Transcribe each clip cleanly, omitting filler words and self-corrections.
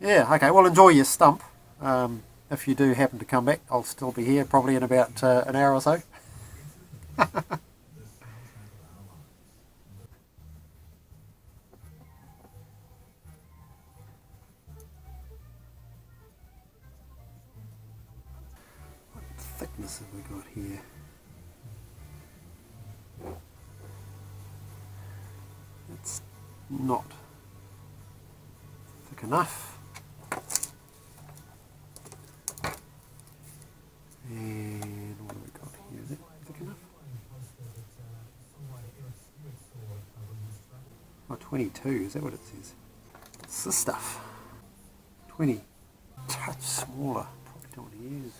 Yeah, okay, well enjoy your stump. If you do happen to come back, I'll still be here probably in about an hour or so. What thickness have we got here? It's not thick enough. And what have we got here? Is it thick enough? Oh, 22, is that what it says? What's this stuff? 20. Touch smaller. Probably don't want to use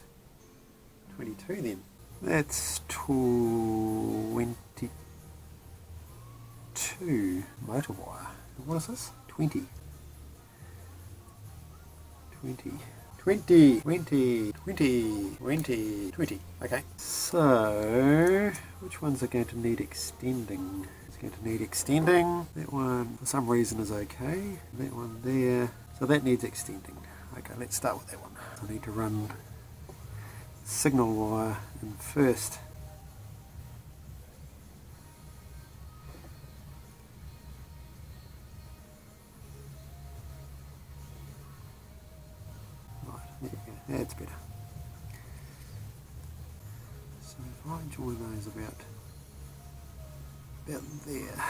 22 then. That's 22 motor wire. What is this? 20. 20. 20, 20, 20, 20, 20. Okay. So, which ones are going to need extending? It's going to need extending. That one, for some reason, is okay. That one there. So that needs extending. Okay, let's start with that one. I need to run signal wire in first. There we go, that's better. So if I join those about there.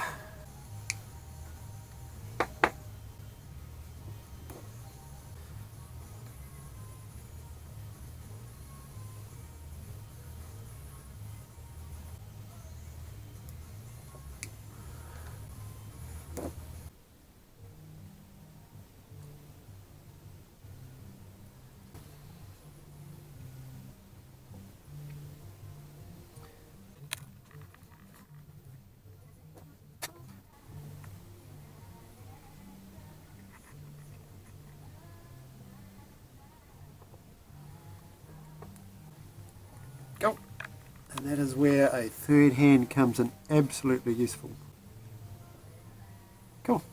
Go. And that is where a third hand comes in absolutely useful. Cool.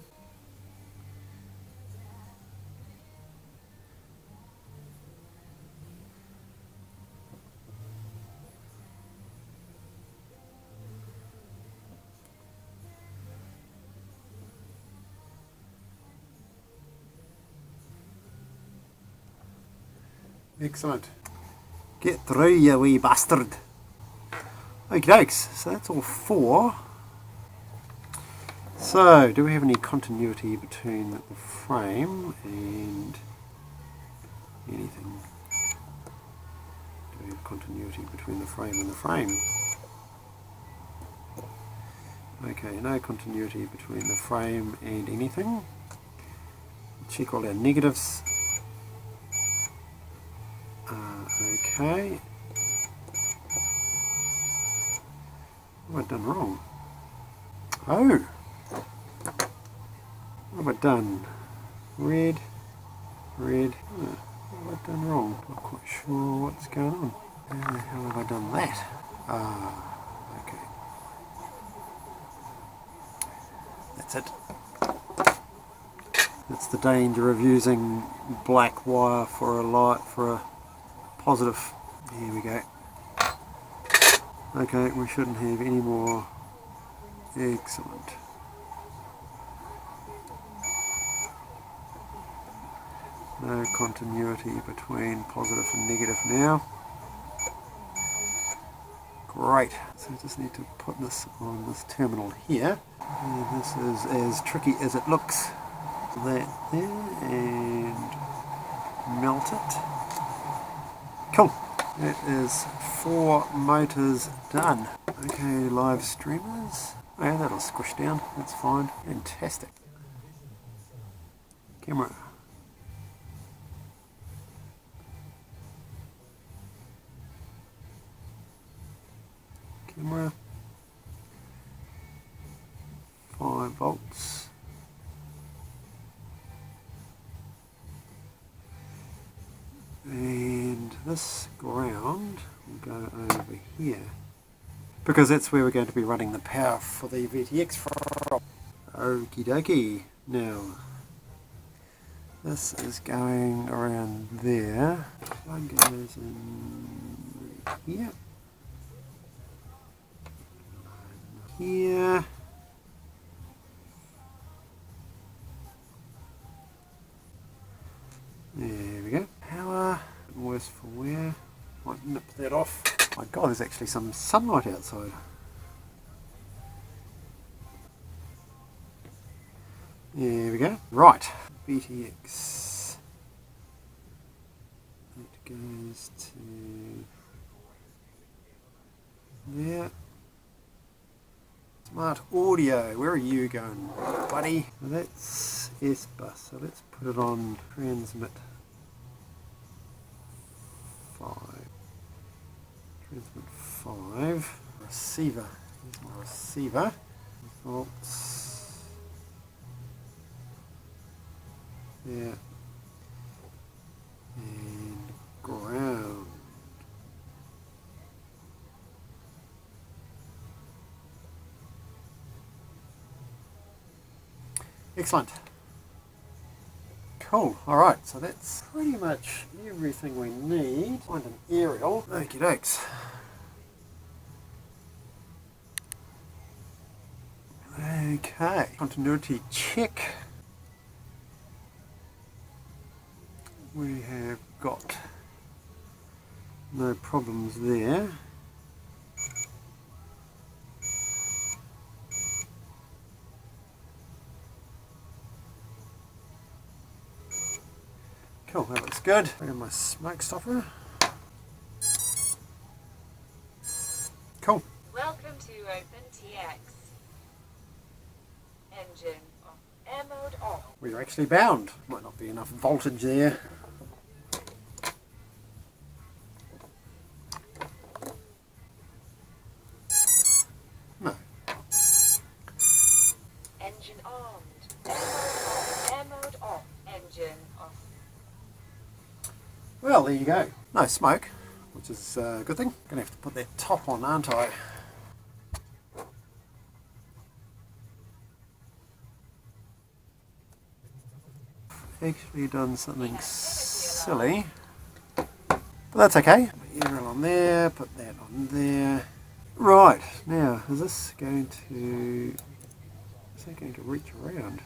Excellent. Get through, you wee bastard. Okie dokes, so that's all four. So, do we have any continuity between the frame and anything? Do we have continuity between the frame and the frame? Okay, no continuity between the frame and anything. Check all our negatives. Okay. What have I done wrong? Oh! What have I done? Red, red. Oh, what have I done wrong? Not quite sure what's going on. How the hell have I done that? Okay. That's it. That's the danger of using black wire for a light, for a positive. Here we go. Okay, we shouldn't have any more. Excellent. No continuity between positive and negative now. Great. So I just need to put this on this terminal here. And this is as tricky as it looks. That there, and melt it. Cool. That is 4 motors done. Okay, live streamers. Oh yeah, that'll squish down. That's fine. Fantastic. Camera. Camera. 5 volts. And this ground will go over here, because that's where we're going to be running the power for the VTX from. Okie dokie. Now, This is going around there. Plug goes in here. Here. There we go. Power. Worse for wear. Might nip that off. My God, there's actually some sunlight outside. There we go. Right. BTX. That goes to there. Smart audio. Where are you going, buddy? That's S-bus. So let's put it on transmit 5. Transmit 5. Receiver. Here's my receiver. Defaults. There. And ground. Excellent. Cool. Alright, so that's pretty much everything we need. Find an aerial. Okie dokes. Okay. Continuity check. We have got no problems there. Cool, that looks good. Bring in my smoke stopper. Cool. Welcome to OpenTX. Engine off. Air mode off. We're actually bound. Might not be enough voltage there. No. Engine armed. Air mode off. Air mode off. Engine off. Well, there you go. No smoke, which is a good thing. Gonna have to put that top on, aren't I? Actually done something silly, but that's okay. Aerial on there, put that on there. Right, now is this going to reach around?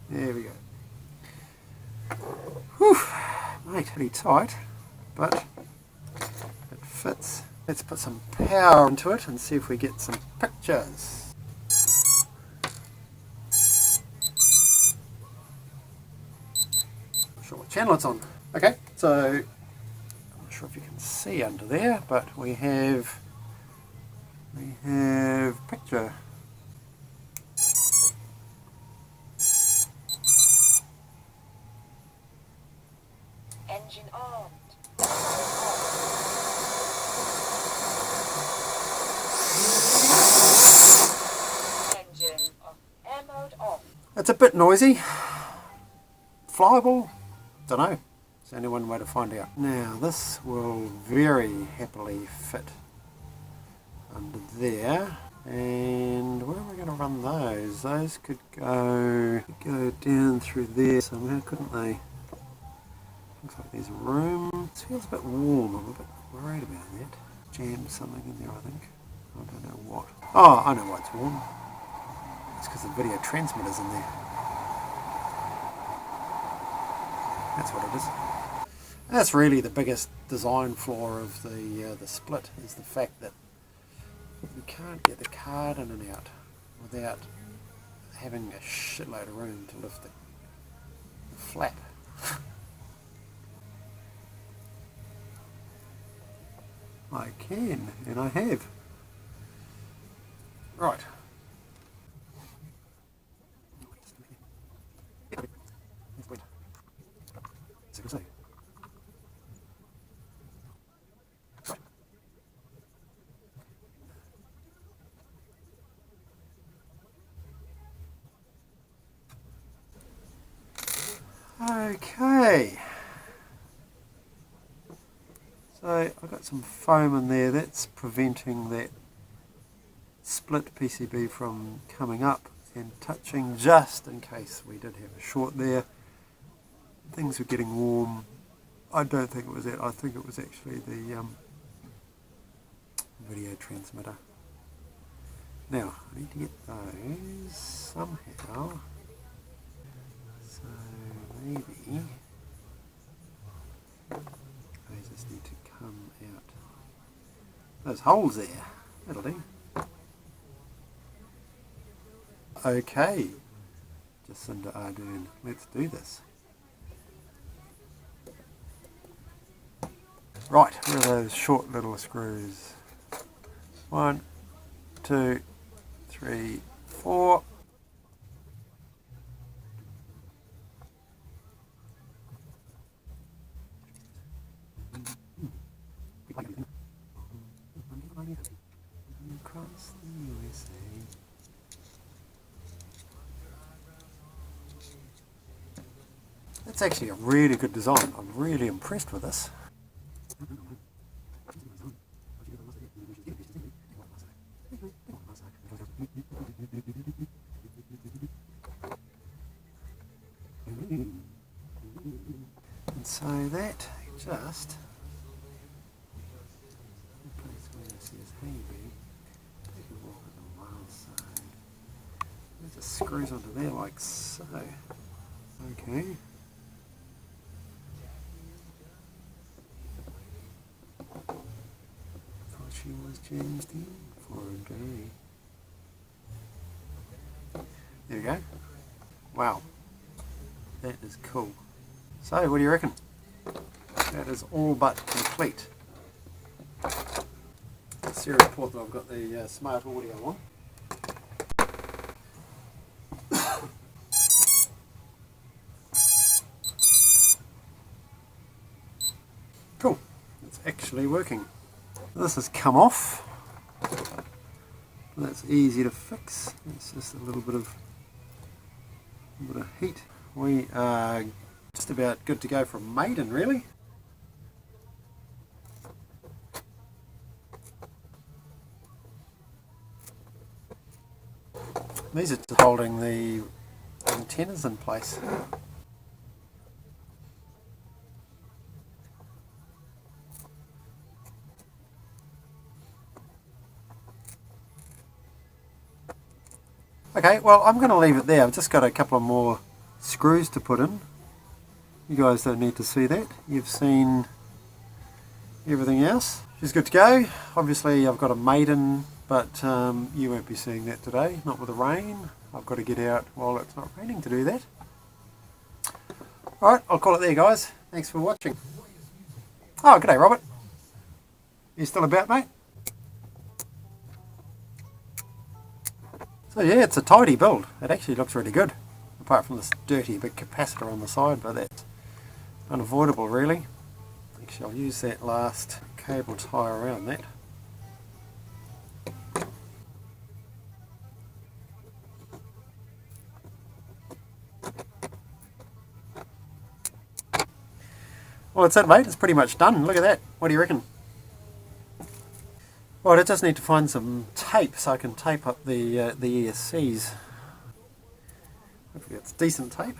There we go. Whew, mate, pretty tight, but it fits. Let's put some power into it and see if we get some pictures. Not sure what channel it's on. Okay, so I'm not sure if you can see under there, but we have picture. Engine armed. Engine off. Air mode off. It's a bit noisy. Flyable? Don't know. There's only one way to find out. Now this will very happily fit under there. And where am I going to run those? Those could go down through there somehow, couldn't they? Looks like there's room. It feels a bit warm. I'm a bit worried about that. Jammed something in there, I think. I don't know what. Oh, I know why it's warm. It's because the video transmitter's in there. That's what it is. And that's really the biggest design flaw of the split, is the fact that you can't get the card in and out without having a shitload of room to lift the flap. I can, and I have. Right. Okay. So I've got some foam in there that's preventing that split PCB from coming up and touching, just in case we did have a short there. Things were getting warm. I don't think it was that. I think it was actually the video transmitter. Now I need to get those somehow. So maybe they just need to come out. Those holes there. That'll do. Okay, Jacinda Ardern, let's do this. Right, where are those short little screws? 1, 2, 3, 4. Across the USA. That's actually a really good design. I'm really impressed with this. And so that just it just screws onto there like so. Okay. Thought she was changed in for a day. There we go. Wow. That is cool. So, what do you reckon? That is all but complete. Let's see a report that I've got the smart audio on. Cool. It's actually working. This has come off. That's easy to fix. It's just a little bit of heat. We are just about good to go for maiden, really. These are just holding the antennas in place. Okay, well, I'm going to leave it there. I've just got a couple of more screws to put in. You guys don't need to see that. You've seen everything else. She's good to go. Obviously, I've got a maiden, but you won't be seeing that today, not with the rain. I've got to get out while it's not raining to do that. Alright, I'll call it there, guys. Thanks for watching. Oh, g'day, Robert. You still about, mate? So yeah, it's a tidy build. It actually looks really good, apart from this dirty big capacitor on the side, but that's unavoidable really. Actually, I'll use that last cable tie around that. Well, that's it, mate. It's pretty much done. Look at that. What do you reckon? Well, I just need to find some tape so I can tape up the ESCs. Hopefully it's decent tape.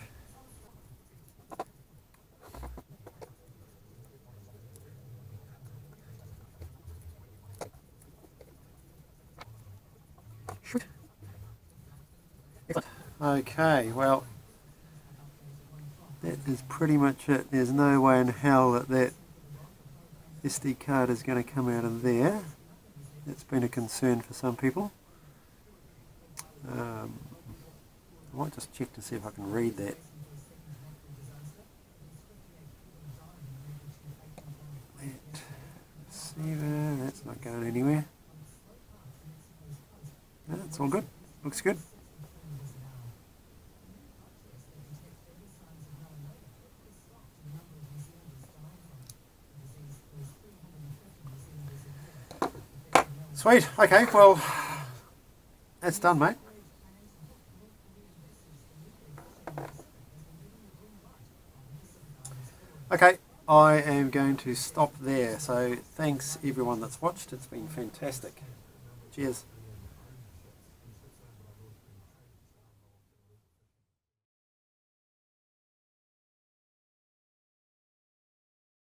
Shoot. Okay, well, that is pretty much it. There's no way in hell that that SD card is going to come out of there. That's been a concern for some people. I might just check to see if I can read that. That receiver, that's not going anywhere. No, it's all good. Looks good. Sweet, okay, well, that's done, mate. Okay, I am going to stop there. So thanks everyone that's watched. It's been fantastic. Cheers.